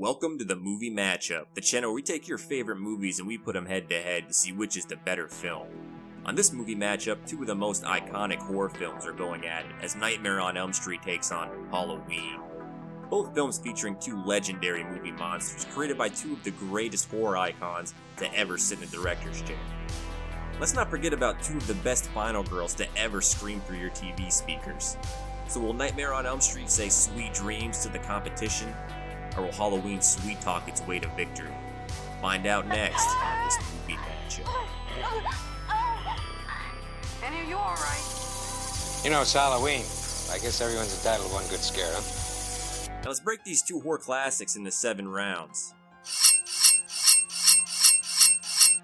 Welcome to the Movie Matchup, the channel where we take your favorite movies and we put them head to head to see which is the better film. On this movie matchup, two of the most iconic horror films are going at it, as Nightmare on Elm Street takes on Halloween. Both films featuring two legendary movie monsters created by two of the greatest horror icons to ever sit in the director's chair. Let's not forget about two of the best final girls to ever scream through your TV speakers. So will Nightmare on Elm Street say sweet dreams to the competition? Or will Halloween sweet talk its way to victory? Find out next on this movie matchup. Benny, are you alright? You know, it's Halloween. I guess everyone's entitled to one good scare, huh? Now let's break these two horror classics into 7 rounds.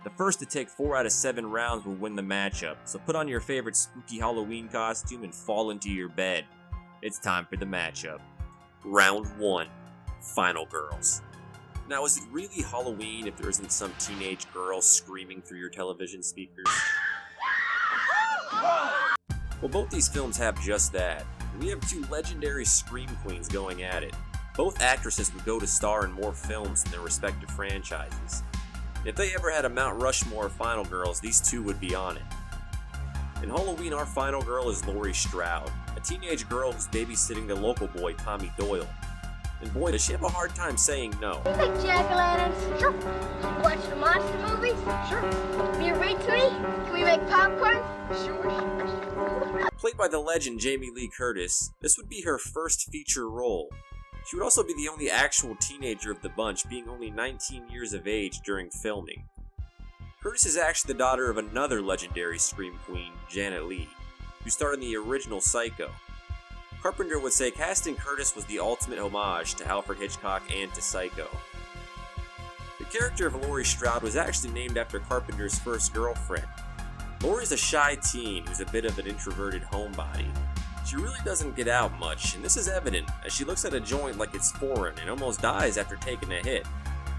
The first to take 4 out of 7 rounds will win the matchup, so put on your favorite spooky Halloween costume and fall into your bed. It's time for the matchup. Round 1. Final Girls. Now, is it really Halloween if there isn't some teenage girl screaming through your television speakers? Well, both these films have just that. We have two legendary scream queens going at it. Both actresses would go to star in more films in their respective franchises. If they ever had a Mount Rushmore of Final Girls, these two would be on it. In Halloween, our final girl is Laurie Strode, a teenage girl who's babysitting the local boy Tommy Doyle. And boy, does she have a hard time saying no. You like jack-o'-lanterns? Sure. Watch the monster movies? Sure. Be a read to me? Can we make popcorn? Sure. Played by the legend Jamie Lee Curtis, this would be her first feature role. She would also be the only actual teenager of the bunch, being only 19 years of age during filming. Curtis is actually the daughter of another legendary scream queen, Janet Leigh, who starred in the original Psycho. Carpenter would say casting Curtis was the ultimate homage to Alfred Hitchcock and to Psycho. The character of Laurie Strode was actually named after Carpenter's first girlfriend. Laurie's a shy teen who's a bit of an introverted homebody. She really doesn't get out much, and this is evident as she looks at a joint like it's foreign and almost dies after taking a hit.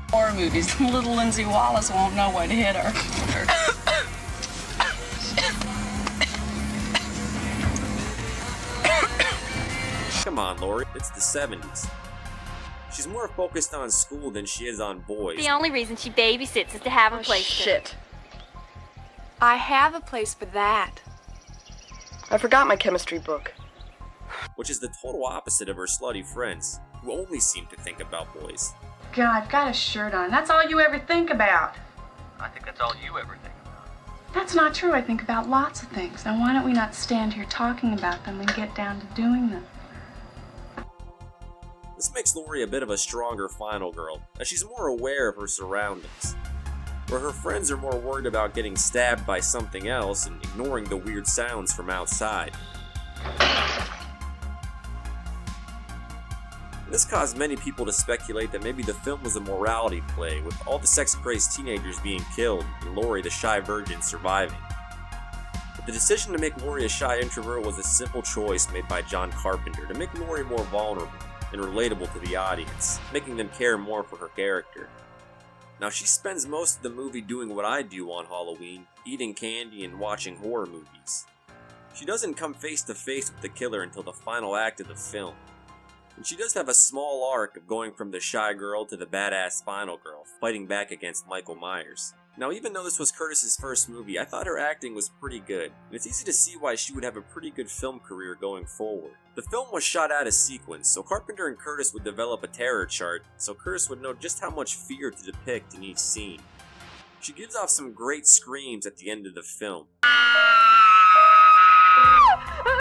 Horror movies, little Lindsay Wallace won't know when to hit her. Come on, Laurie, it's the 70s. She's more focused on school than she is on boys. The only reason she babysits is to have a place to... Shit. I have a place for that. I forgot my chemistry book. Which is the total opposite of her slutty friends, who only seem to think about boys. God, I've got a shirt on. That's all you ever think about. I think that's all you ever think about. That's not true. I think about lots of things. Now, why don't we not stand here talking about them and get down to doing them? This makes Laurie a bit of a stronger final girl, as she's more aware of her surroundings. Where her friends are more worried about getting stabbed by something else and ignoring the weird sounds from outside. This caused many people to speculate that maybe the film was a morality play, with all the sex-crazed teenagers being killed and Laurie, the shy virgin, surviving. But the decision to make Laurie a shy introvert was a simple choice made by John Carpenter to make Laurie more vulnerable and relatable to the audience, making them care more for her character. Now, she spends most of the movie doing what I do on Halloween, eating candy and watching horror movies. She doesn't come face to face with the killer until the final act of the film. And she does have a small arc of going from the shy girl to the badass final girl, fighting back against Michael Myers. Now, even though this was Curtis's first movie, I thought her acting was pretty good, and it's easy to see why she would have a pretty good film career going forward. The film was shot out of sequence, so Carpenter and Curtis would develop a terror chart, so Curtis would know just how much fear to depict in each scene. She gives off some great screams at the end of the film,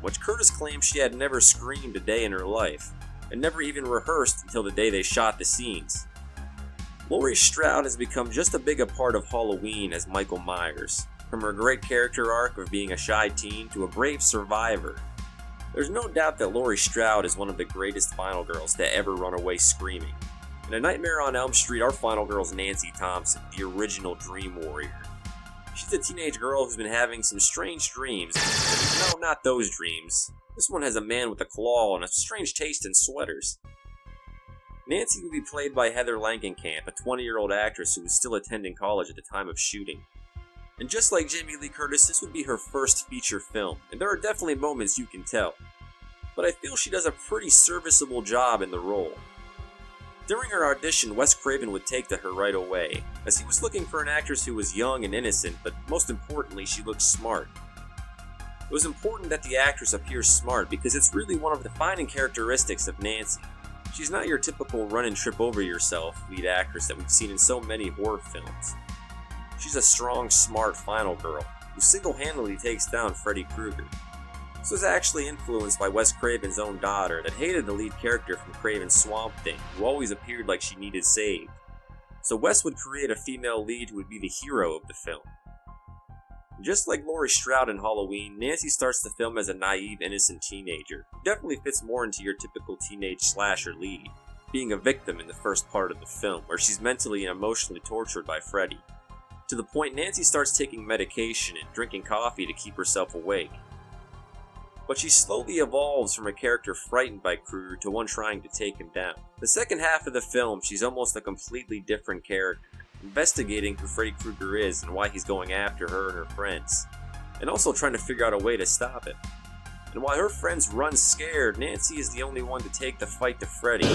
which Curtis claims she had never screamed a day in her life, and never even rehearsed until the day they shot the scenes. Laurie Strode has become just as big a part of Halloween as Michael Myers, from her great character arc of being a shy teen to a brave survivor. There's no doubt that Laurie Strode is one of the greatest final girls to ever run away screaming. In A Nightmare on Elm Street, our final girl is Nancy Thompson, the original Dream Warrior. She's a teenage girl who's been having some strange dreams. No, not those dreams. This one has a man with a claw and a strange taste in sweaters. Nancy would be played by Heather Langenkamp, a 20-year-old actress who was still attending college at the time of shooting. And just like Jamie Lee Curtis, this would be her first feature film, and there are definitely moments you can tell. But I feel she does a pretty serviceable job in the role. During her audition, Wes Craven would take to her right away, as he was looking for an actress who was young and innocent, but most importantly, she looked smart. It was important that the actress appears smart because it's really one of the defining characteristics of Nancy. She's not your typical run and trip over yourself lead actress that we've seen in so many horror films. She's a strong, smart final girl who single-handedly takes down Freddie Krueger. This was actually influenced by Wes Craven's own daughter that hated the lead character from Craven's Swamp Thing, who always appeared like she needed saved. So Wes would create a female lead who would be the hero of the film. Just like Laurie Strode in Halloween, Nancy starts the film as a naive, innocent teenager, who definitely fits more into your typical teenage slasher lead, being a victim in the first part of the film, where she's mentally and emotionally tortured by Freddie. To the point Nancy starts taking medication and drinking coffee to keep herself awake. But she slowly evolves from a character frightened by Krueger to one trying to take him down. The second half of the film, she's almost a completely different character, investigating who Freddie Krueger is and why he's going after her and her friends, and also trying to figure out a way to stop it. And while her friends run scared, Nancy is the only one to take the fight to Freddie,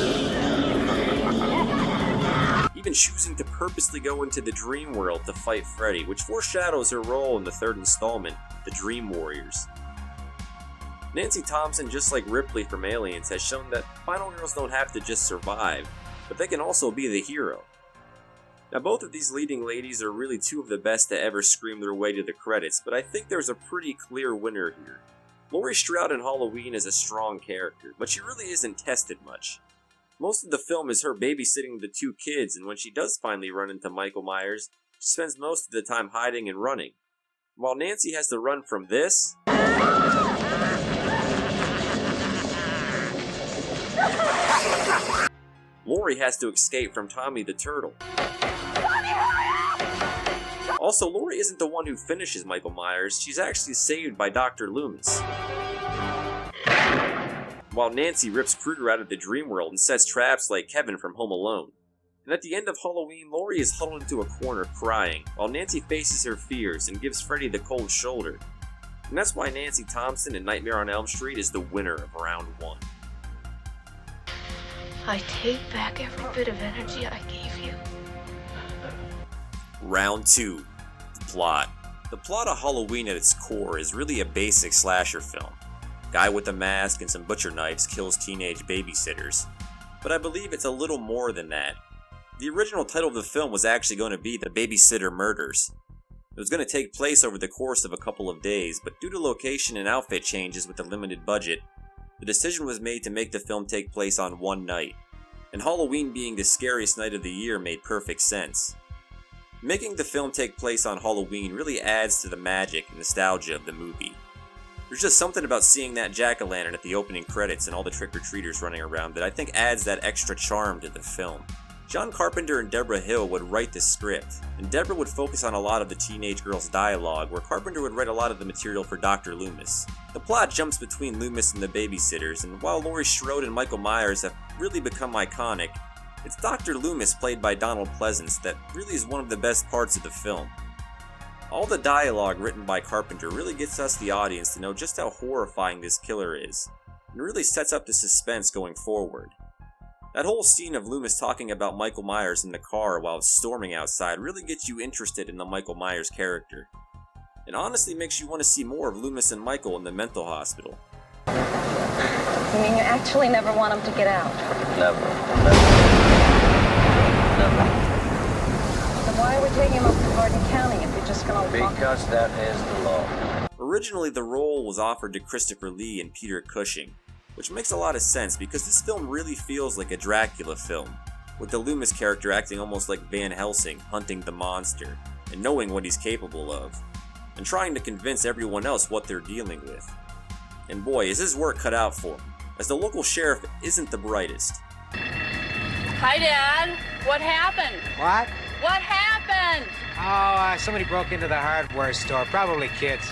even choosing to purposely go into the dream world to fight Freddie, which foreshadows her role in the third installment, The Dream Warriors. Nancy Thompson, just like Ripley from Aliens, has shown that final girls don't have to just survive, but they can also be the hero. Now, both of these leading ladies are really two of the best to ever scream their way to the credits, but I think there's a pretty clear winner here. Laurie Strode in Halloween is a strong character, but she really isn't tested much. Most of the film is her babysitting the two kids, and when she does finally run into Michael Myers, she spends most of the time hiding and running. While Nancy has to run from this, Laurie has to escape from Tommy the Turtle. Also, Laurie isn't the one who finishes Michael Myers, she's actually saved by Dr. Loomis. While Nancy rips Krueger out of the dream world and sets traps like Kevin from Home Alone. And at the end of Halloween, Laurie is huddled into a corner crying, while Nancy faces her fears and gives Freddie the cold shoulder. And that's why Nancy Thompson in Nightmare on Elm Street is the winner of round 1. I take back every bit of energy I gave you. Round 2. The plot. The plot of Halloween at its core is really a basic slasher film. Guy with a mask and some butcher knives kills teenage babysitters. But I believe it's a little more than that. The original title of the film was actually going to be The Babysitter Murders. It was going to take place over the course of a couple of days, but due to location and outfit changes with a limited budget, the decision was made to make the film take place on one night. And Halloween being the scariest night of the year made perfect sense. Making the film take place on Halloween really adds to the magic and nostalgia of the movie. There's just something about seeing that jack-o'-lantern at the opening credits and all the trick-or-treaters running around that I think adds that extra charm to the film. John Carpenter and Deborah Hill would write the script, and Deborah would focus on a lot of the teenage girls' dialogue, where Carpenter would write a lot of the material for Dr. Loomis. The plot jumps between Loomis and the babysitters, and while Laurie Strode and Michael Myers have really become iconic, it's Dr. Loomis, played by Donald Pleasance, that really is one of the best parts of the film. All the dialogue written by Carpenter really gets us, the audience, to know just how horrifying this killer is, and really sets up the suspense going forward. That whole scene of Loomis talking about Michael Myers in the car while it's storming outside really gets you interested in the Michael Myers character. It honestly makes you want to see more of Loomis and Michael in the mental hospital. You mean you actually never want him to get out? Never. Then why are we taking him up to Hardin County if you're just gonna walk? Because that is the law. Originally, the role was offered to Christopher Lee and Peter Cushing, which makes a lot of sense because this film really feels like a Dracula film, with the Loomis character acting almost like Van Helsing hunting the monster and knowing what he's capable of, and trying to convince everyone else what they're dealing with. And boy, is his work cut out for him, as the local sheriff isn't the brightest. Hi, Dad. What happened? What? What happened? Oh, somebody broke into the hardware store. Probably kids.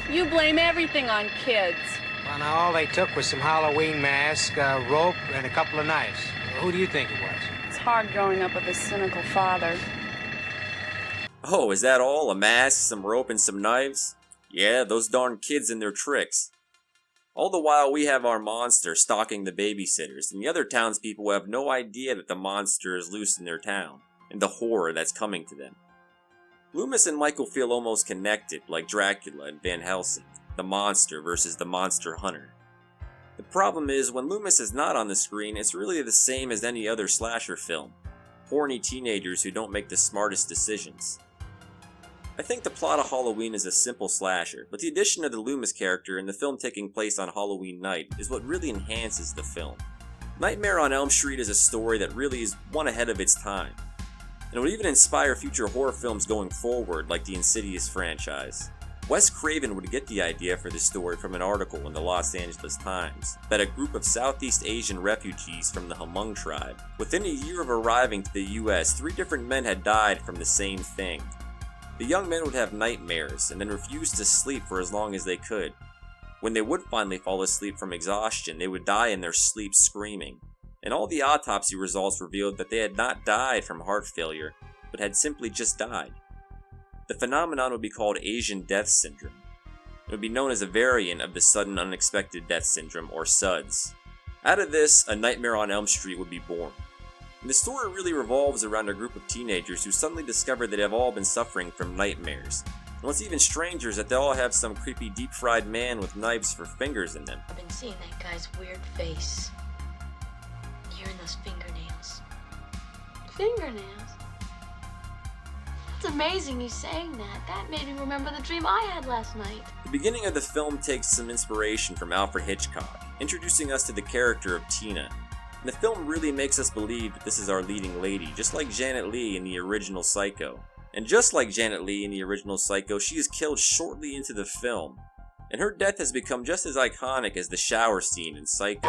You blame everything on kids. Well, now all they took was some Halloween mask, rope, and a couple of knives. Who do you think it was? It's hard growing up with a cynical father. Oh, is that all? A mask, some rope, and some knives? Yeah, those darn kids and their tricks. All the while we have our monster stalking the babysitters, and the other townspeople have no idea that the monster is loose in their town, and the horror that's coming to them. Loomis and Michael feel almost connected, like Dracula and Van Helsing, the monster versus the monster hunter. The problem is, when Loomis is not on the screen, it's really the same as any other slasher film. Horny teenagers who don't make the smartest decisions. I think the plot of Halloween is a simple slasher, but the addition of the Loomis character and the film taking place on Halloween night is what really enhances the film. Nightmare on Elm Street is a story that really is one ahead of its time, and would even inspire future horror films going forward, like the Insidious franchise. Wes Craven would get the idea for this story from an article in the Los Angeles Times that a group of Southeast Asian refugees from the Hmong tribe, within a year of arriving to the US, 3 different men had died from the same thing. The young men would have nightmares and then refuse to sleep for as long as they could. When they would finally fall asleep from exhaustion, they would die in their sleep screaming. And all the autopsy results revealed that they had not died from heart failure, but had simply just died. The phenomenon would be called Asian Death Syndrome. It would be known as a variant of the Sudden Unexpected Death Syndrome, or SUDS. Out of this, A Nightmare on Elm Street would be born. And the story really revolves around a group of teenagers who suddenly discover that they have all been suffering from nightmares. And what's even stranger is that they all have some creepy deep-fried man with knives for fingers in them. I've been seeing that guy's weird face. Hearing those fingernails. Fingernails? It's amazing you saying that. That made me remember the dream I had last night. The beginning of the film takes some inspiration from Alfred Hitchcock, introducing us to the character of Tina. And the film really makes us believe that this is our leading lady, just like Janet Leigh in the original Psycho. And just like Janet Leigh in the original Psycho, she is killed shortly into the film. And her death has become just as iconic as the shower scene in Psycho.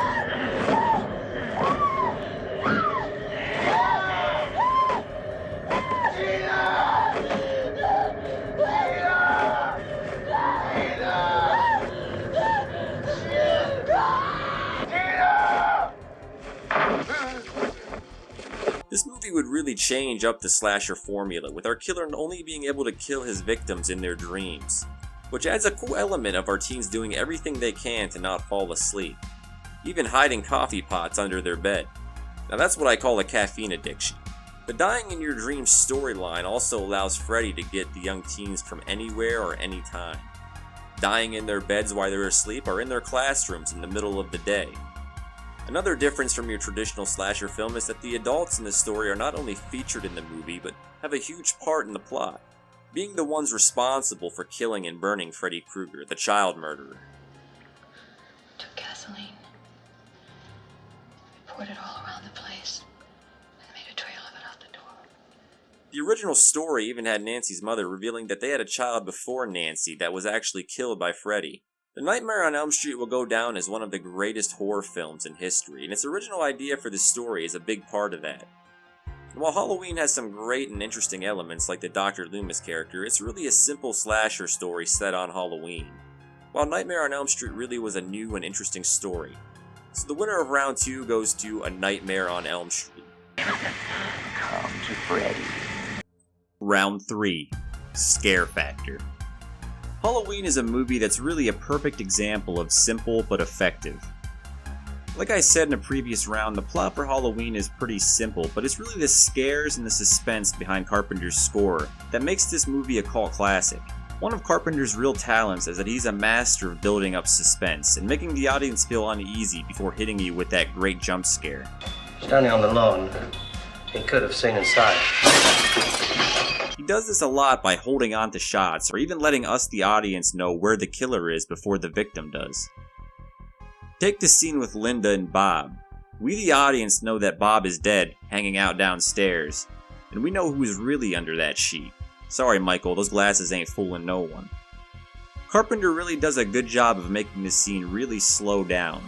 This movie would really change up the slasher formula, with our killer only being able to kill his victims in their dreams, which adds a cool element of our teens doing everything they can to not fall asleep, even hiding coffee pots under their bed. Now that's what I call a caffeine addiction. The dying in your dreams storyline also allows Freddy to get the young teens from anywhere or anytime, dying in their beds while they're asleep or in their classrooms in the middle of the day. Another difference from your traditional slasher film is that the adults in the story are not only featured in the movie, but have a huge part in the plot, being the ones responsible for killing and burning Freddie Krueger, the child murderer. Took gasoline. We poured it all around the place and made a trail of it out the door. The original story even had Nancy's mother revealing that they had a child before Nancy that was actually killed by Freddie. The Nightmare on Elm Street will go down as one of the greatest horror films in history, and its original idea for the story is a big part of that. And while Halloween has some great and interesting elements like the Dr. Loomis character, it's really a simple slasher story set on Halloween, while Nightmare on Elm Street really was a new and interesting story. So the winner of round 2 goes to A Nightmare on Elm Street. Come to Freddy. Round 3. Scare Factor. Halloween is a movie that's really a perfect example of simple but effective. Like I said in a previous round, the plot for Halloween is pretty simple, but it's really the scares and the suspense behind Carpenter's score that makes this movie a cult classic. One of Carpenter's real talents is that he's a master of building up suspense and making the audience feel uneasy before hitting you with that great jump scare. Standing on the lawn, he could have seen inside. He does this a lot by holding on to shots, or even letting us, the audience, know where the killer is before the victim does. Take the scene with Linda and Bob. We, the audience, know that Bob is dead, hanging out downstairs, and we know who's really under that sheet. Sorry, Michael, those glasses ain't fooling no one. Carpenter really does a good job of making this scene really slow down.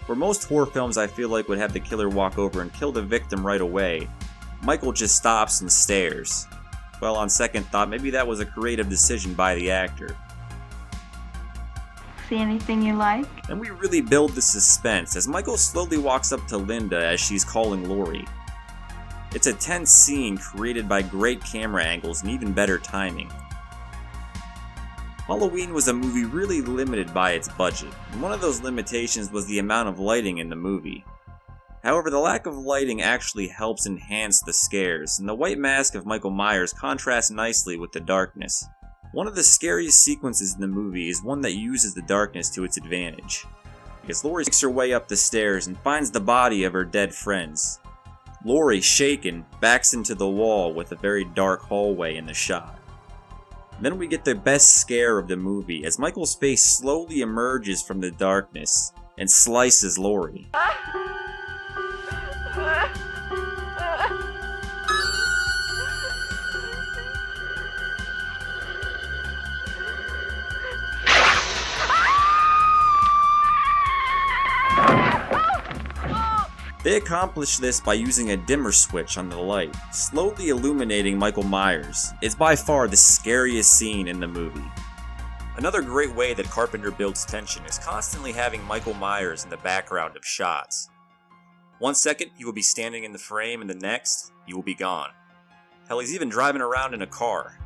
Where most horror films I feel like would have the killer walk over and kill the victim right away, Michael just stops and stares. Well, on second thought, maybe that was a creative decision by the actor. See anything you like? And we really build the suspense as Michael slowly walks up to Linda as she's calling Laurie. It's a tense scene created by great camera angles and even better timing. Halloween was a movie really limited by its budget, and one of those limitations was the amount of lighting in the movie. However, the lack of lighting actually helps enhance the scares, and the white mask of Michael Myers contrasts nicely with the darkness. One of the scariest sequences in the movie is one that uses the darkness to its advantage. As Laurie makes her way up the stairs and finds the body of her dead friends. Laurie, shaken, backs into the wall with a very dark hallway in the shot. Then we get the best scare of the movie as Michael's face slowly emerges from the darkness and slices Laurie. They accomplish this by using a dimmer switch on the light, slowly illuminating Michael Myers. It's by far the scariest scene in the movie. Another great way that Carpenter builds tension is constantly having Michael Myers in the background of shots. 1 second, he will be standing in the frame, and the next, he will be gone. Hell, he's even driving around in a car.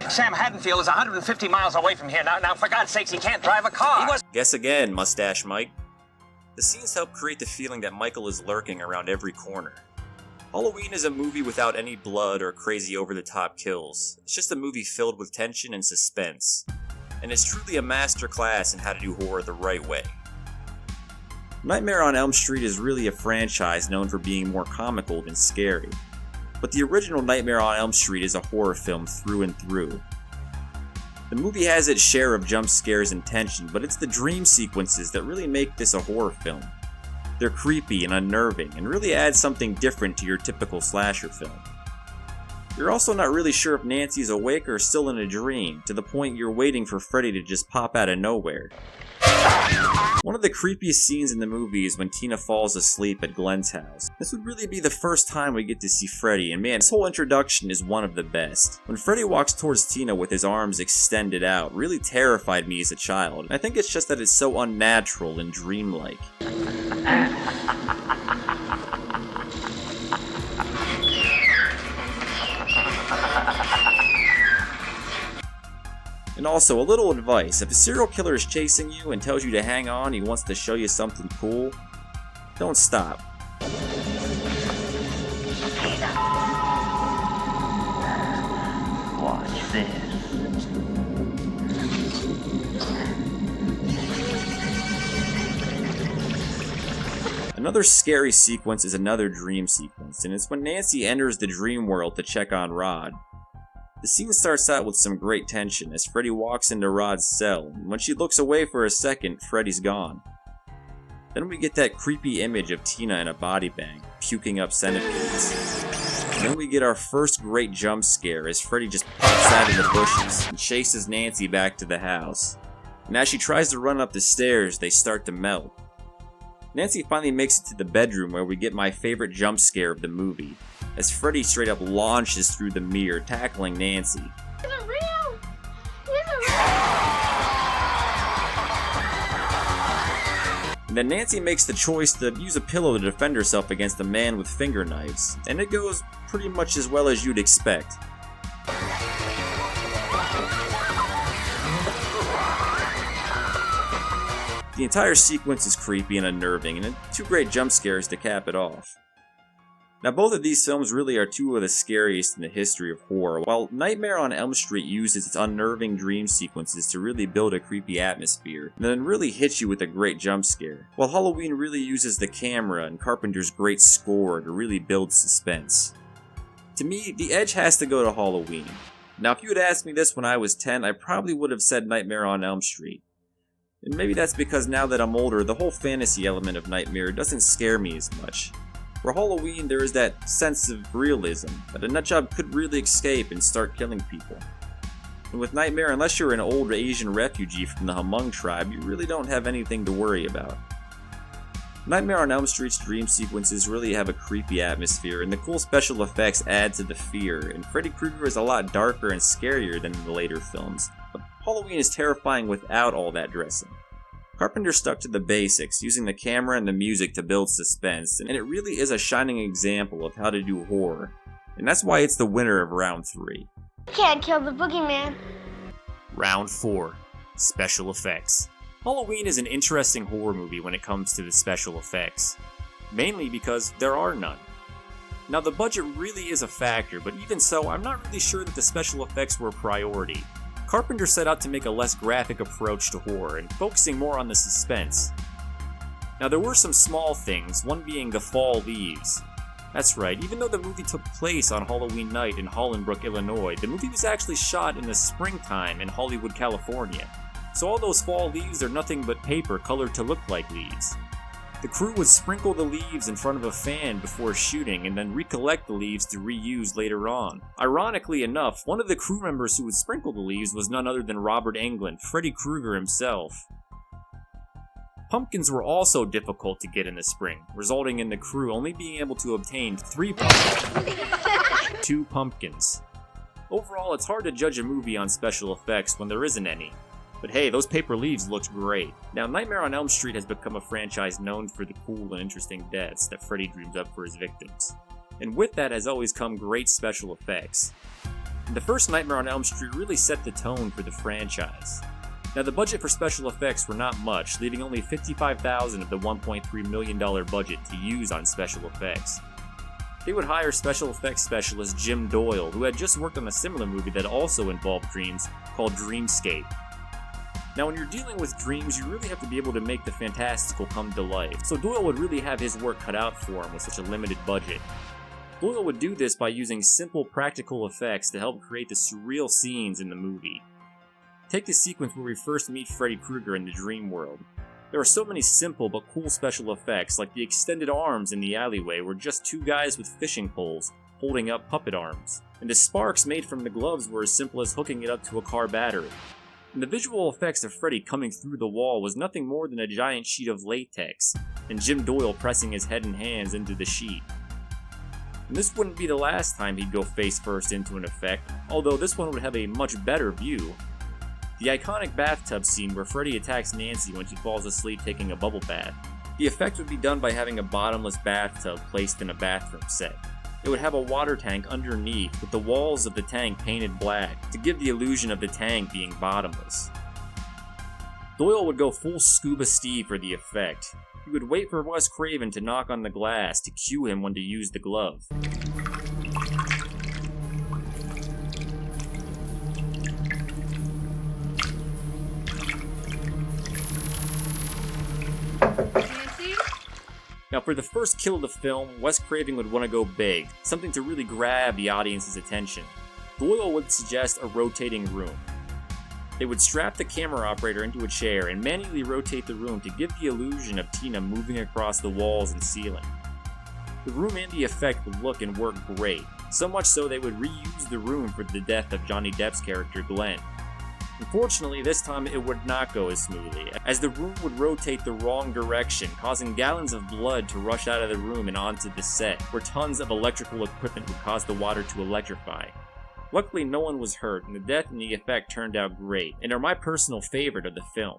Sam Haddonfield is 150 miles away from here. Now, for God's sakes, he can't drive a car. Guess again, Mustache Mike. The scenes help create the feeling that Michael is lurking around every corner. Halloween is a movie without any blood or crazy over-the-top kills. It's just a movie filled with tension and suspense. And it's truly a masterclass in how to do horror the right way. Nightmare on Elm Street is really a franchise known for being more comical than scary. But the original Nightmare on Elm Street is a horror film through and through. The movie has its share of jump scares and tension, but it's the dream sequences that really make this a horror film. They're creepy and unnerving, and really add something different to your typical slasher film. You're also not really sure if Nancy's awake or still in a dream, to the point you're waiting for Freddy to just pop out of nowhere. One of the creepiest scenes in the movie is when Tina falls asleep at Glenn's house. This would really be the first time we get to see Freddy, and man, this whole introduction is one of the best. When Freddy walks towards Tina with his arms extended out, really terrified me as a child. I think it's just that it's so unnatural and dreamlike. And also, a little advice, if a serial killer is chasing you and tells you to hang on, he wants to show you something cool, don't stop. Watch this. Another scary sequence is another dream sequence, and it's when Nancy enters the dream world to check on Rod. The scene starts out with some great tension as Freddy walks into Rod's cell, and when she looks away for a second, Freddy's gone. Then we get that creepy image of Tina in a body bag, puking up centipedes. And then we get our first great jump scare as Freddy just pops out of the bushes and chases Nancy back to the house. And as she tries to run up the stairs, they start to melt. Nancy finally makes it to the bedroom where we get my favorite jump scare of the movie, as Freddy straight up launches through the mirror, tackling Nancy. He's a real! He's a real! And then Nancy makes the choice to use a pillow to defend herself against a man with finger knives, and it goes pretty much as well as you'd expect. The entire sequence is creepy and unnerving, and two great jump scares to cap it off. Now, both of these films really are two of the scariest in the history of horror. While Nightmare on Elm Street uses its unnerving dream sequences to really build a creepy atmosphere, and then really hits you with a great jump scare, while Halloween really uses the camera and Carpenter's great score to really build suspense. To me, the edge has to go to Halloween. Now, if you had asked me this when I was 10, I probably would have said Nightmare on Elm Street. And maybe that's because now that I'm older, the whole fantasy element of Nightmare doesn't scare me as much. For Halloween, there is that sense of realism, that a nutjob could really escape and start killing people. And with Nightmare, unless you're an old Asian refugee from the Hmong tribe, you really don't have anything to worry about. Nightmare on Elm Street's dream sequences really have a creepy atmosphere, and the cool special effects add to the fear, and Freddie Krueger is a lot darker and scarier than in the later films, but Halloween is terrifying without all that dressing. Carpenter stuck to the basics, using the camera and the music to build suspense, and it really is a shining example of how to do horror, and that's why it's the winner of round 3. You can't kill the boogeyman. Round 4. Special Effects. Halloween is an interesting horror movie when it comes to the special effects, mainly because there are none. Now the budget really is a factor, but even so, I'm not really sure that the special effects were a priority. Carpenter set out to make a less graphic approach to horror and focusing more on the suspense. Now there were some small things, one being the fall leaves. That's right, even though the movie took place on Halloween night in Hollenbrook, Illinois, the movie was actually shot in the springtime in Hollywood, California. So all those fall leaves are nothing but paper colored to look like leaves. The crew would sprinkle the leaves in front of a fan before shooting and then recollect the leaves to reuse later on. Ironically enough, one of the crew members who would sprinkle the leaves was none other than Robert Englund, Freddie Krueger himself. Pumpkins were also difficult to get in the spring, resulting in the crew only being able to obtain 3 pumpkins. 2 pumpkins. Overall, it's hard to judge a movie on special effects when there isn't any. But hey, those paper leaves looked great. Now, Nightmare on Elm Street has become a franchise known for the cool and interesting deaths that Freddy dreams up for his victims. And with that has always come great special effects. And the first Nightmare on Elm Street really set the tone for the franchise. Now, the budget for special effects were not much, leaving only $55,000 of the $1.3 million budget to use on special effects. They would hire special effects specialist Jim Doyle, who had just worked on a similar movie that also involved dreams called Dreamscape. Now, when you're dealing with dreams, you really have to be able to make the fantastical come to life, so Doyle would really have his work cut out for him with such a limited budget. Doyle would do this by using simple practical effects to help create the surreal scenes in the movie. Take the sequence where we first meet Freddy Krueger in the dream world. There are so many simple but cool special effects, like the extended arms in the alleyway were just 2 guys with fishing poles holding up puppet arms, and the sparks made from the gloves were as simple as hooking it up to a car battery. And the visual effects of Freddy coming through the wall was nothing more than a giant sheet of latex, and Jim Doyle pressing his head and hands into the sheet. And this wouldn't be the last time he'd go face first into an effect, although this one would have a much better view. The iconic bathtub scene where Freddy attacks Nancy when she falls asleep taking a bubble bath. The effect would be done by having a bottomless bathtub placed in a bathroom set. It would have a water tank underneath with the walls of the tank painted black to give the illusion of the tank being bottomless. Doyle would go full Scuba Steve for the effect. He would wait for Wes Craven to knock on the glass to cue him when to use the glove. Now, for the first kill of the film, Wes Craven would want to go big, something to really grab the audience's attention. Doyle would suggest a rotating room. They would strap the camera operator into a chair and manually rotate the room to give the illusion of Tina moving across the walls and ceiling. The room and the effect would look and work great, so much so they would reuse the room for the death of Johnny Depp's character Glenn. Unfortunately, this time it would not go as smoothly, as the room would rotate the wrong direction, causing gallons of blood to rush out of the room and onto the set, where tons of electrical equipment would cause the water to electrify. Luckily, no one was hurt, and the death and the effect turned out great, and are my personal favorite of the film.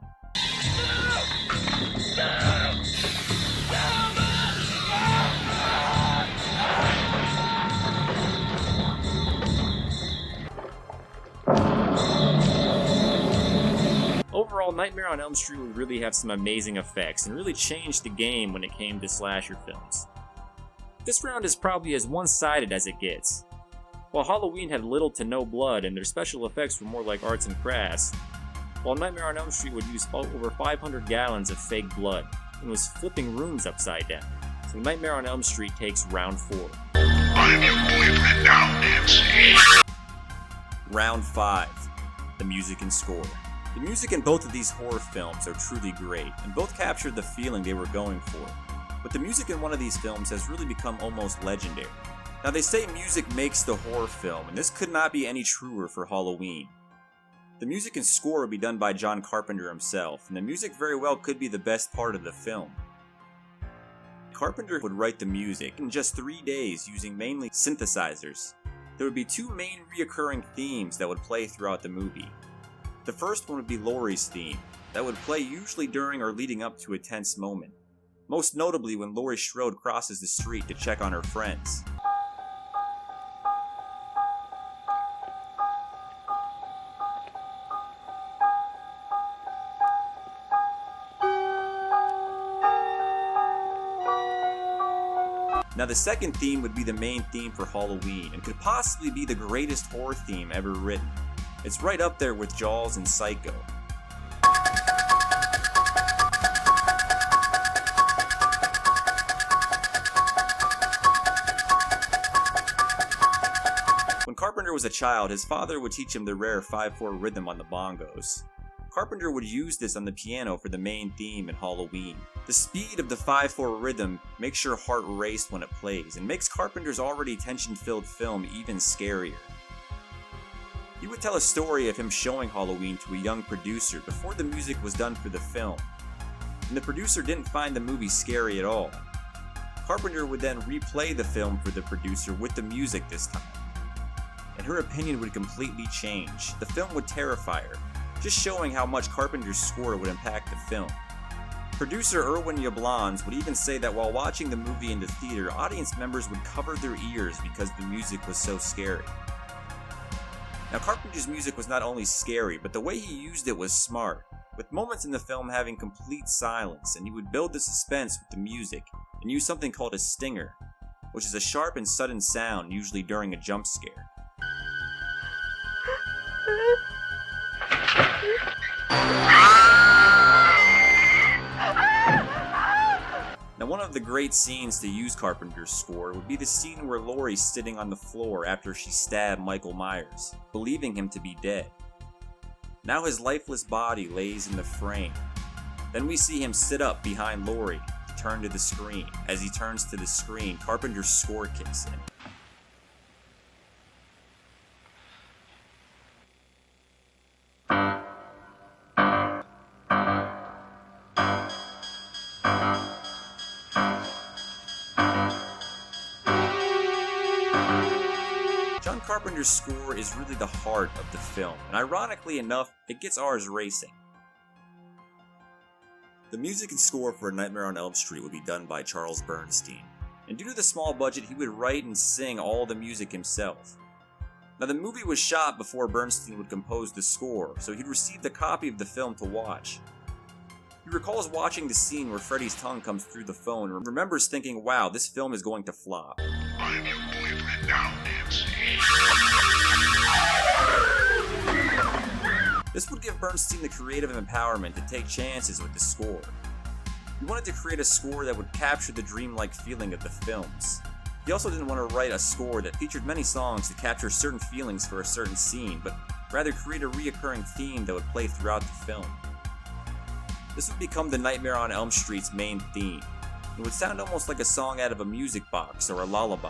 Overall, Nightmare on Elm Street would really have some amazing effects and really change the game when it came to slasher films. This round is probably as one-sided as it gets. While Halloween had little to no blood and their special effects were more like arts and crafts, while Nightmare on Elm Street would use over 500 gallons of fake blood and was flipping rooms upside down. So Nightmare on Elm Street takes round 4. I'm your boyfriend now, Nancy. Round 5. The music and score. The music in both of these horror films are truly great, and both captured the feeling they were going for. But the music in one of these films has really become almost legendary. Now, they say music makes the horror film, and this could not be any truer for Halloween. The music and score would be done by John Carpenter himself, and the music very well could be the best part of the film. Carpenter would write the music in just 3 days using mainly synthesizers. There would be 2 main reoccurring themes that would play throughout the movie. The first one would be Laurie's theme, that would play usually during or leading up to a tense moment, most notably when Laurie Strode crosses the street to check on her friends. Now the second theme would be the main theme for Halloween, and could possibly be the greatest horror theme ever written. It's right up there with Jaws and Psycho. When Carpenter was a child, his father would teach him the rare 5/4 rhythm on the bongos. Carpenter would use this on the piano for the main theme in Halloween. The speed of the 5/4 rhythm makes your heart race when it plays, and makes Carpenter's already tension-filled film even scarier. He would tell a story of him showing Halloween to a young producer before the music was done for the film, and the producer didn't find the movie scary at all. Carpenter would then replay the film for the producer with the music this time, and her opinion would completely change. The film would terrify her, just showing how much Carpenter's score would impact the film. Producer Irwin Yablans would even say that while watching the movie in the theater, audience members would cover their ears because the music was so scary. Now Carpenter's music was not only scary, but the way he used it was smart, with moments in the film having complete silence, and he would build the suspense with the music, and use something called a stinger, which is a sharp and sudden sound usually during a jump scare. Now one of the great scenes to use Carpenter's score would be the scene where Laurie's sitting on the floor after she stabbed Michael Myers, believing him to be dead. Now his lifeless body lays in the frame. Then we see him sit up behind Laurie to turn to the screen. As he turns to the screen, Carpenter's score kicks in. Carpenter's score is really the heart of the film, and ironically enough, it gets ours racing. The music and score for A Nightmare on Elm Street would be done by Charles Bernstein, and due to the small budget, he would write and sing all the music himself. Now the movie was shot before Bernstein would compose the score, so he'd received a copy of the film to watch. He recalls watching the scene where Freddy's tongue comes through the phone and remembers thinking, wow, this film is going to flop. I'm your boyfriend now, Nancy. This would give Bernstein the creative empowerment to take chances with the score. He wanted to create a score that would capture the dreamlike feeling of the films. He also didn't want to write a score that featured many songs to capture certain feelings for a certain scene, but rather create a reoccurring theme that would play throughout the film. This would become the Nightmare on Elm Street's main theme. It would sound almost like a song out of a music box or a lullaby.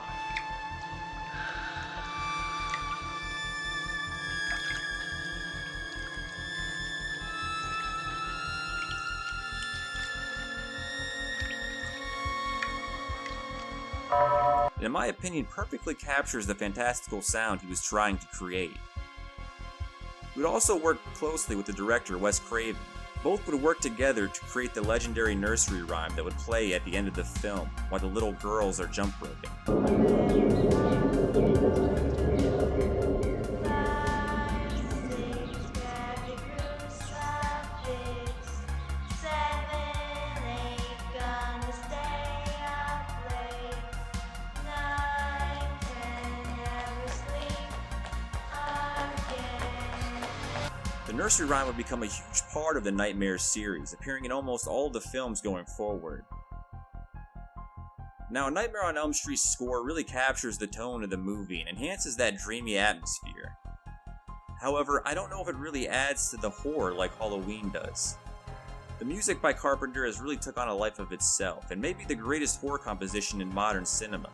And in my opinion, perfectly captures the fantastical sound he was trying to create. He would also work closely with the director Wes Craven. Both would work together to create the legendary nursery rhyme that would play at the end of the film while the little girls are jump roping. The nursery rhyme would become a huge part of the Nightmare series, appearing in almost all of the films going forward. Now, A Nightmare on Elm Street's score really captures the tone of the movie and enhances that dreamy atmosphere. However, I don't know if it really adds to the horror like Halloween does. The music by Carpenter has really took on a life of itself, and may be the greatest horror composition in modern cinema.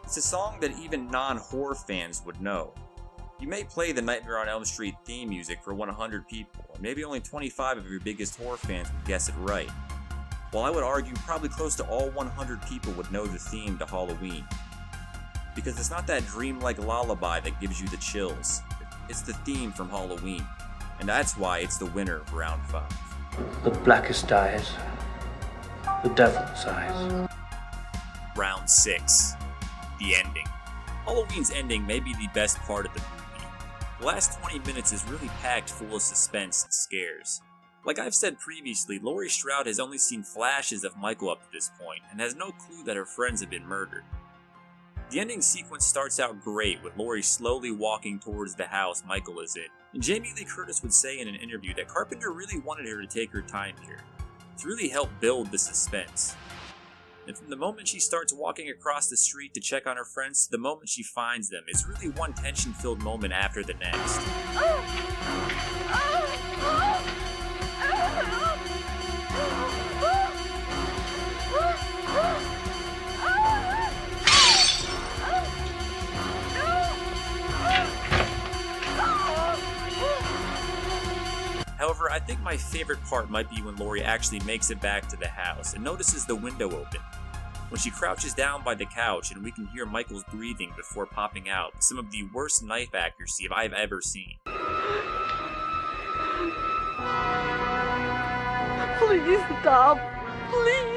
It's a song that even non-horror fans would know. You may play the Nightmare on Elm Street theme music for 100 people, and maybe only 25 of your biggest horror fans would guess it right. While I would argue probably close to all 100 people would know the theme to Halloween. Because it's not that dreamlike lullaby that gives you the chills, it's the theme from Halloween, and that's why it's the winner of Round 5. The blackest eyes, the devil's eyes. Round 6. The ending. Halloween's ending may be the best part of the movie. The last 20 minutes is really packed full of suspense and scares. Like I've said previously, Laurie Strode has only seen flashes of Michael up to this point, and has no clue that her friends have been murdered. The ending sequence starts out great, with Laurie slowly walking towards the house Michael is in, and Jamie Lee Curtis would say in an interview that Carpenter really wanted her to take her time here, to really help build the suspense. And from the moment she starts walking across the street to check on her friends to the moment she finds them, is really one tension-filled moment after the next. However, I think my favorite part might be when Laurie actually makes it back to the house and notices the window open. When she crouches down by the couch and we can hear Michael's breathing before popping out, some of the worst knife accuracy I've ever seen. Please stop. Please.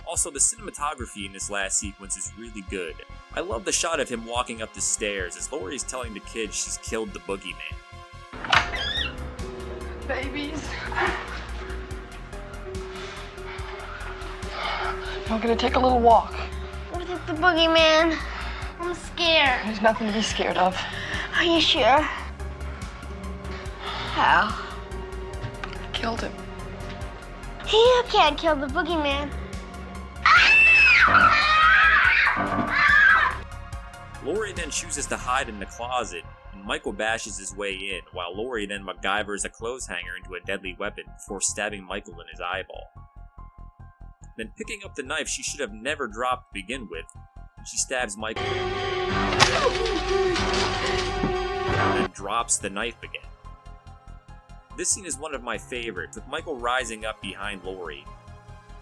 Also, the cinematography in this last sequence is really good. I love the shot of him walking up the stairs as Laurie is telling the kids she's killed the boogeyman. Babies. I'm gonna take a little walk. What is the boogeyman? I'm scared. There's nothing to be scared of. Are you sure? How? I killed him. You can't kill the boogeyman. Laurie then chooses to hide in the closet, and Michael bashes his way in, while Laurie then MacGyvers a clothes hanger into a deadly weapon before stabbing Michael in his eyeball. Then picking up the knife she should have never dropped to begin with, she stabs Michael, and then drops the knife again. This scene is one of my favorites, with Michael rising up behind Laurie.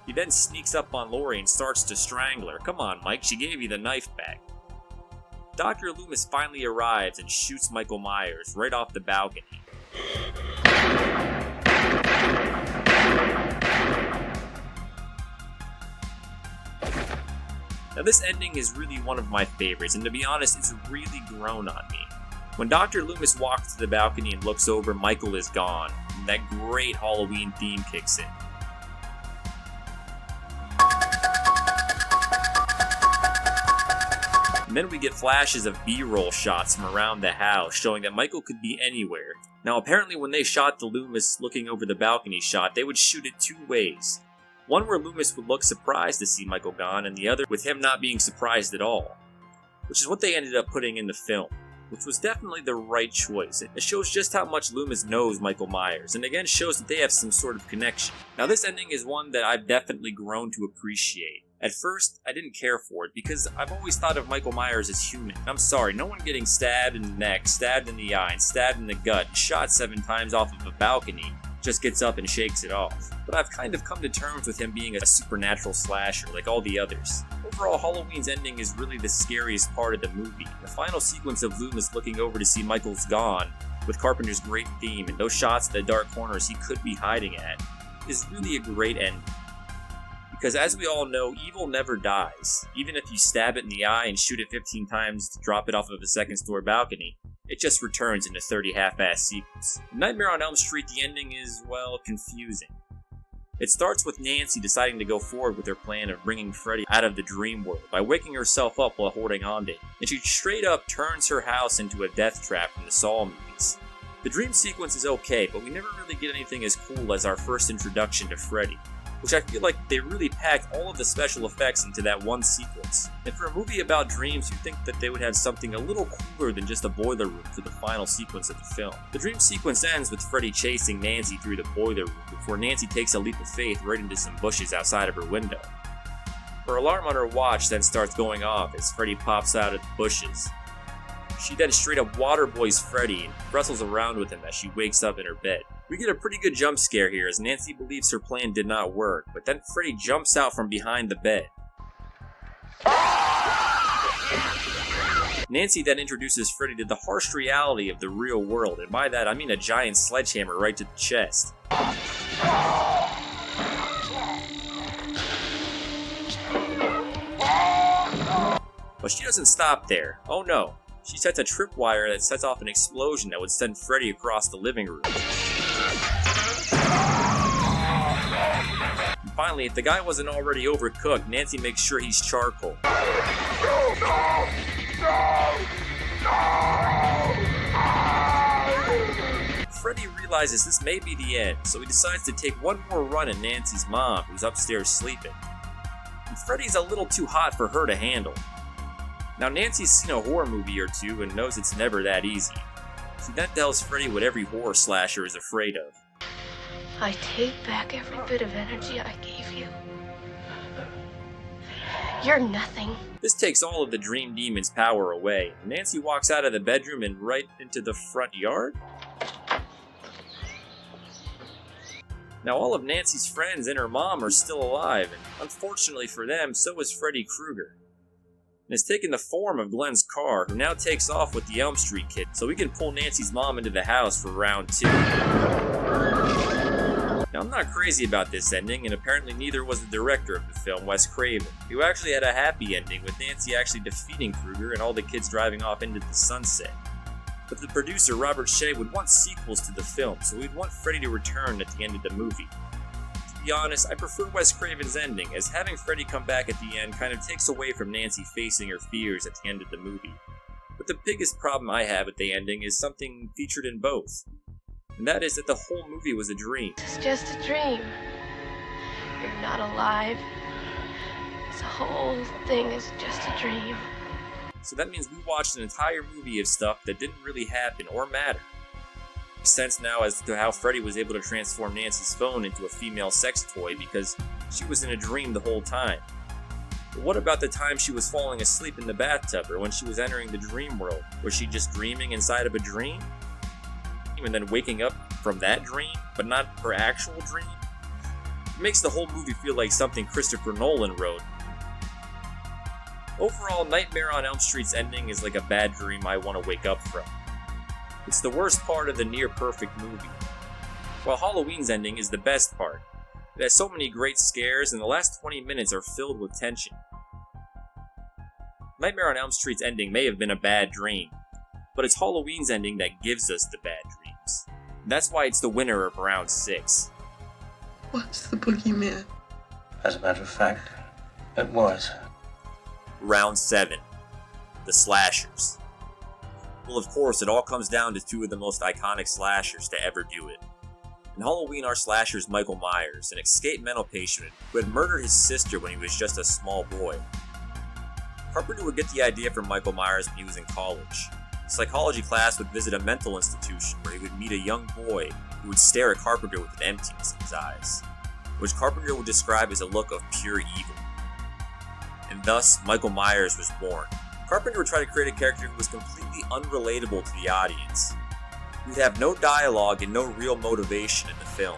He then sneaks up on Laurie and starts to strangle her. Come on, Mike, she gave you the knife back. Dr. Loomis finally arrives and shoots Michael Myers right off the balcony. Now this ending is really one of my favorites, and to be honest, it's really grown on me. When Dr. Loomis walks to the balcony and looks over, Michael is gone, and that great Halloween theme kicks in. And then we get flashes of B-roll shots from around the house, showing that Michael could be anywhere. Now apparently when they shot the Loomis looking over the balcony shot, they would shoot it two ways. One where Loomis would look surprised to see Michael gone, and the other with him not being surprised at all. Which is what they ended up putting in the film, which was definitely the right choice. It shows just how much Loomis knows Michael Myers, and again shows that they have some sort of connection. Now this ending is one that I've definitely grown to appreciate. At first, I didn't care for it because I've always thought of Michael Myers as human. I'm sorry, no one getting stabbed in the neck, stabbed in the eye, and stabbed in the gut, and shot 7 times off of a balcony just gets up and shakes it off. But I've kind of come to terms with him being a supernatural slasher like all the others. Overall, Halloween's ending is really the scariest part of the movie. The final sequence of Loomis looking over to see Michael's gone, with Carpenter's great theme and those shots at the dark corners he could be hiding at, is really a great ending. Because as we all know, evil never dies. Even if you stab it in the eye and shoot it 15 times to drop it off of a second-story balcony, it just returns in a 30 half-ass sequels. Nightmare on Elm Street, the ending is, well, confusing. It starts with Nancy deciding to go forward with her plan of bringing Freddie out of the dream world by waking herself up while holding on to him, and she straight up turns her house into a death trap from the Saw movies. The dream sequence is okay, but we never really get anything as cool as our first introduction to Freddie, which I feel like they really packed all of the special effects into that one sequence. And for a movie about dreams, you'd think that they would have something a little cooler than just a boiler room for the final sequence of the film. The dream sequence ends with Freddie chasing Nancy through the boiler room before Nancy takes a leap of faith right into some bushes outside of her window. Her alarm on her watch then starts going off as Freddie pops out of the bushes. She then straight up waterboys Freddie and wrestles around with him as she wakes up in her bed. We get a pretty good jump scare here as Nancy believes her plan did not work, but then Freddie jumps out from behind the bed. Nancy then introduces Freddie to the harsh reality of the real world, and by that I mean a giant sledgehammer right to the chest. But she doesn't stop there. Oh no. She sets a tripwire that sets off an explosion that would send Freddy across the living room. And finally, if the guy wasn't already overcooked, Nancy makes sure he's charcoal. Freddy realizes this may be the end, so he decides to take one more run at Nancy's mom, who's upstairs sleeping. And Freddy's a little too hot for her to handle. Now Nancy's seen a horror movie or two and knows it's never that easy. She then tells Freddy what every horror slasher is afraid of. I take back every bit of energy I gave you. You're nothing. This takes all of the Dream Demon's power away. Nancy walks out of the bedroom and right into the front yard? Now all of Nancy's friends and her mom are still alive, and unfortunately for them, so is Freddie Krueger. And has taken the form of Glenn's car, who now takes off with the Elm Street kid, so we can pull Nancy's mom into the house for round 2. Now I'm not crazy about this ending, and apparently neither was the director of the film, Wes Craven, who actually had a happy ending with Nancy actually defeating Krueger and all the kids driving off into the sunset. But the producer, Robert Shea, would want sequels to the film, so we'd want Freddy to return at the end of the movie. To be honest, I prefer Wes Craven's ending, as having Freddy come back at the end kind of takes away from Nancy facing her fears at the end of the movie. But the biggest problem I have with the ending is something featured in both, and that is that the whole movie was a dream. It's just a dream. You're not alive. This whole thing is just a dream. So that means we watched an entire movie of stuff that didn't really happen or matter. Makes sense now as to how Freddy was able to transform Nancy's phone into a female sex toy because she was in a dream the whole time. But what about the time she was falling asleep in the bathtub or when she was entering the dream world? Was she just dreaming inside of a dream? And then waking up from that dream, but not her actual dream? It makes the whole movie feel like something Christopher Nolan wrote. Overall, Nightmare on Elm Street's ending is like a bad dream I want to wake up from. It's the worst part of the near-perfect movie, while Halloween's ending is the best part. It has so many great scares, and the last 20 minutes are filled with tension. Nightmare on Elm Street's ending may have been a bad dream, but it's Halloween's ending that gives us the bad dreams. And that's why it's the winner of round 6. What's the boogeyman? As a matter of fact, it was. Round 7. The slashers. Well, of course, it all comes down to 2 of the most iconic slashers to ever do it. In Halloween, our slasher is Michael Myers, an escaped mental patient who had murdered his sister when he was just a small boy. Carpenter would get the idea from Michael Myers when he was in college. A psychology class would visit a mental institution where he would meet a young boy who would stare at Carpenter with an emptiness in his eyes, which Carpenter would describe as a look of pure evil. And thus, Michael Myers was born. Carpenter would try to create a character who was completely unrelatable to the audience. He would have no dialogue and no real motivation in the film.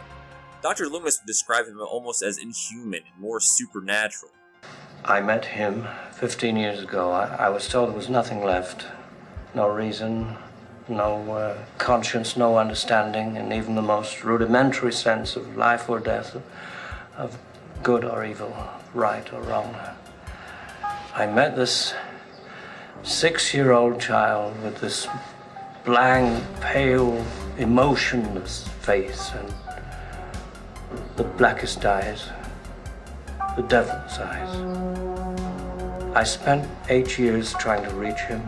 Dr. Loomis would describe him almost as inhuman and more supernatural. I met him 15 years ago. I was told there was nothing left. No reason, no conscience, no understanding, and even the most rudimentary sense of life or death, of good or evil, right or wrong. I met this 6-year-old child with this blank, pale, emotionless face and the blackest eyes, the devil's eyes. I spent 8 years trying to reach him,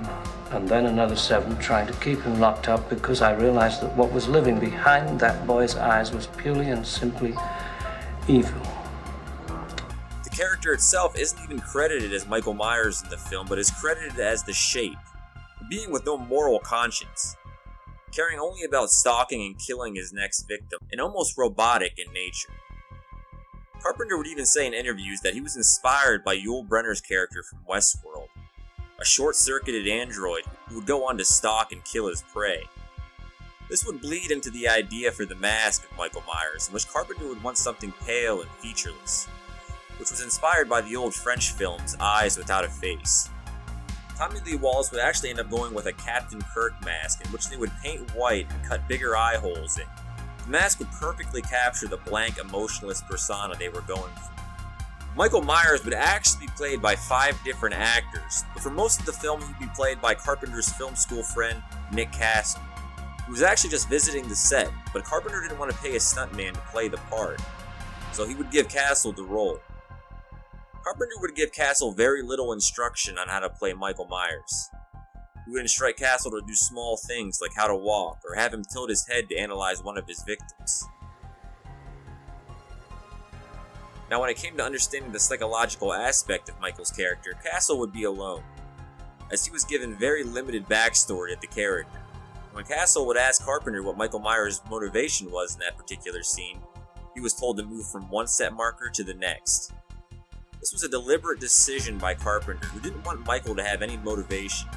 and then another 7 trying to keep him locked up because I realized that what was living behind that boy's eyes was purely and simply evil. The character itself isn't even credited as Michael Myers in the film, but is credited as the Shape, a being with no moral conscience, caring only about stalking and killing his next victim, and almost robotic in nature. Carpenter would even say in interviews that he was inspired by Yul Brynner's character from Westworld, a short-circuited android who would go on to stalk and kill his prey. This would bleed into the idea for the mask of Michael Myers, in which Carpenter would want something pale and featureless, which was inspired by the old French films Eyes Without a Face. Tommy Lee Wallace would actually end up going with a Captain Kirk mask in which they would paint white and cut bigger eye holes in. The mask would perfectly capture the blank, emotionless persona they were going for. Michael Myers would actually be played by 5 different actors, but for most of the film he would be played by Carpenter's film school friend, Nick Castle, who was actually just visiting the set, but Carpenter didn't want to pay a stuntman to play the part, so he would give Castle the role. Carpenter would give Castle very little instruction on how to play Michael Myers. He would instruct Castle to do small things like how to walk, or have him tilt his head to analyze one of his victims. Now, when it came to understanding the psychological aspect of Michael's character, Castle would be alone, as he was given very limited backstory of the character. When Castle would ask Carpenter what Michael Myers' motivation was in that particular scene, he was told to move from one set marker to the next. This was a deliberate decision by Carpenter, who didn't want Michael to have any motivation.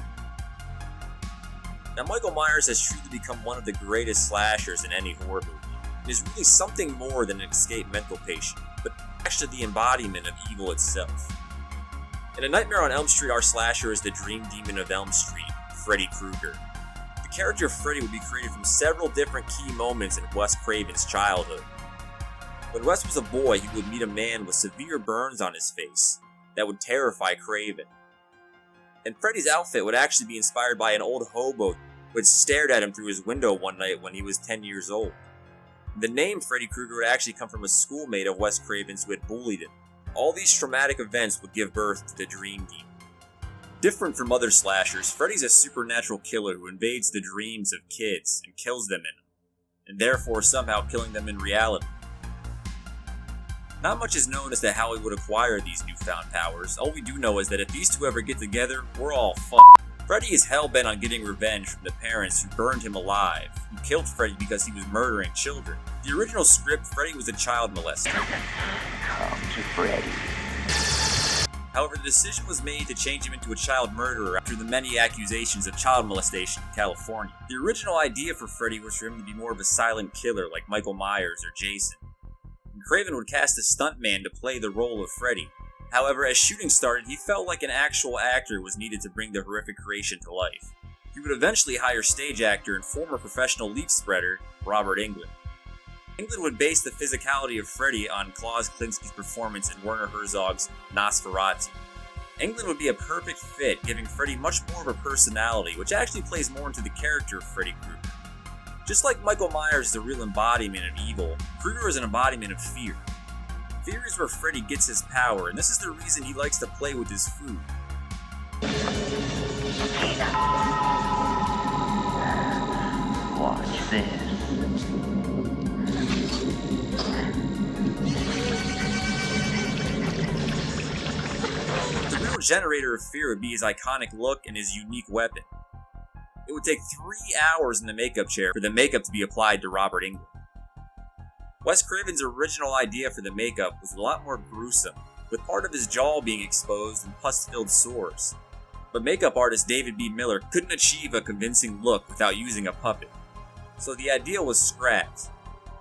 Now, Michael Myers has truly become one of the greatest slashers in any horror movie. It is really something more than an escaped mental patient, but actually the embodiment of evil itself. In A Nightmare on Elm Street, our slasher is the dream demon of Elm Street, Freddie Krueger. The character of Freddy would be created from several different key moments in Wes Craven's childhood. When Wes was a boy, he would meet a man with severe burns on his face that would terrify Craven. And Freddy's outfit would actually be inspired by an old hobo who had stared at him through his window one night when he was 10 years old. The name Freddy Krueger would actually come from a schoolmate of Wes Craven's who had bullied him. All these traumatic events would give birth to the Dream Demon. Different from other slashers, Freddy's a supernatural killer who invades the dreams of kids and kills them in them, and therefore somehow killing them in reality. Not much is known as to how he would acquire these newfound powers. All we do know is that if these two ever get together, we're all fucked. Freddy is hell-bent on getting revenge from the parents who burned him alive, who killed Freddy because he was murdering children. The original script, Freddy was a child molester. Come to Freddy. However, the decision was made to change him into a child murderer after the many accusations of child molestation in California. The original idea for Freddy was for him to be more of a silent killer like Michael Myers or Jason. And Craven would cast a stuntman to play the role of Freddy. However, as shooting started, he felt like an actual actor was needed to bring the horrific creation to life. He would eventually hire stage actor and former professional leaf spreader, Robert Englund. Englund would base the physicality of Freddy on Klaus Kinski's performance in Werner Herzog's Nosferatu. Englund would be a perfect fit, giving Freddy much more of a personality, which actually plays more into the character of Freddy Krueger. Just like Michael Myers is a real embodiment of evil, Krueger is an embodiment of fear. Fear is where Freddy gets his power, and this is the reason he likes to play with his food. Watch this. The real generator of fear would be his iconic look and his unique weapon. It would take 3 hours in the makeup chair for the makeup to be applied to Robert Englund. Wes Craven's original idea for the makeup was a lot more gruesome, with part of his jaw being exposed and pus-filled sores. But makeup artist David B. Miller couldn't achieve a convincing look without using a puppet, so the idea was scrapped.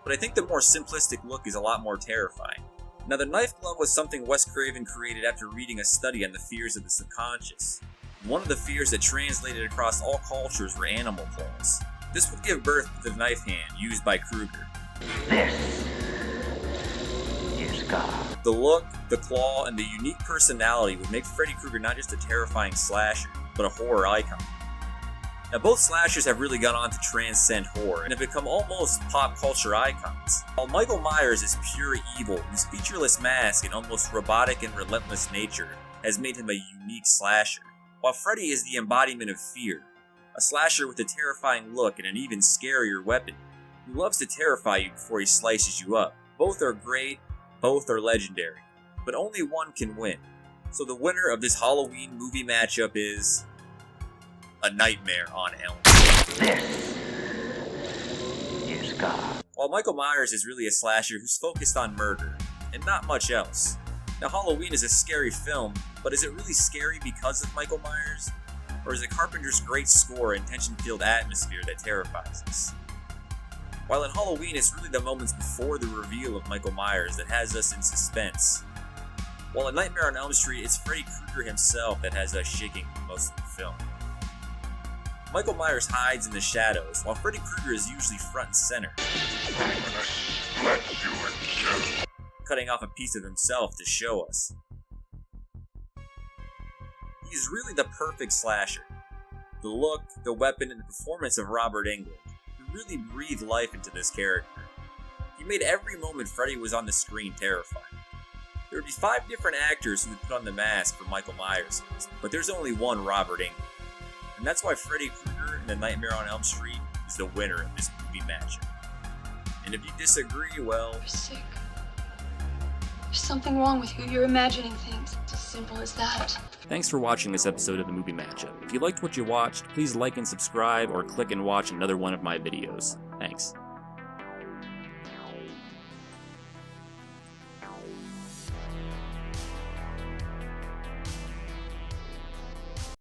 But I think the more simplistic look is a lot more terrifying. Now, the knife glove was something Wes Craven created after reading a study on the fears of the subconscious. One of the fears that translated across all cultures were animal claws. This would give birth to the knife hand used by Krueger. This is God. The look, the claw, and the unique personality would make Freddy Krueger not just a terrifying slasher, but a horror icon. Now, both slashers have really gone on to transcend horror and have become almost pop culture icons. While Michael Myers is pure evil, whose featureless mask and almost robotic and relentless nature has made him a unique slasher, while Freddy is the embodiment of fear, a slasher with a terrifying look and an even scarier weapon, who loves to terrify you before he slices you up. Both are great, both are legendary, but only one can win. So the winner of this Halloween movie matchup is A Nightmare on Elm Street. This is God. While Michael Myers is really a slasher who's focused on murder, and not much else. Now, Halloween is a scary film, but is it really scary because of Michael Myers? Or is it Carpenter's great score and tension-filled atmosphere that terrifies us? While in Halloween, it's really the moments before the reveal of Michael Myers that has us in suspense. While in Nightmare on Elm Street, it's Freddy Krueger himself that has us shaking for most of the film. Michael Myers hides in the shadows, while Freddy Krueger is usually front and center. cutting off a piece of himself to show us. He's really the perfect slasher. The look, the weapon, and the performance of Robert Englund really breathed life into this character. He made every moment Freddy was on the screen terrifying. There would be 5 different actors who would put on the mask for Michael Myers, but there's only one Robert Englund. And that's why Freddie Krueger in The Nightmare on Elm Street is the winner of this movie matchup. And if you disagree, well... You're sick. There's something wrong with you. You're imagining things. It's as simple as that. Thanks for watching this episode of The Movie Matchup. If you liked what you watched, please like and subscribe or click and watch another one of my videos. Thanks.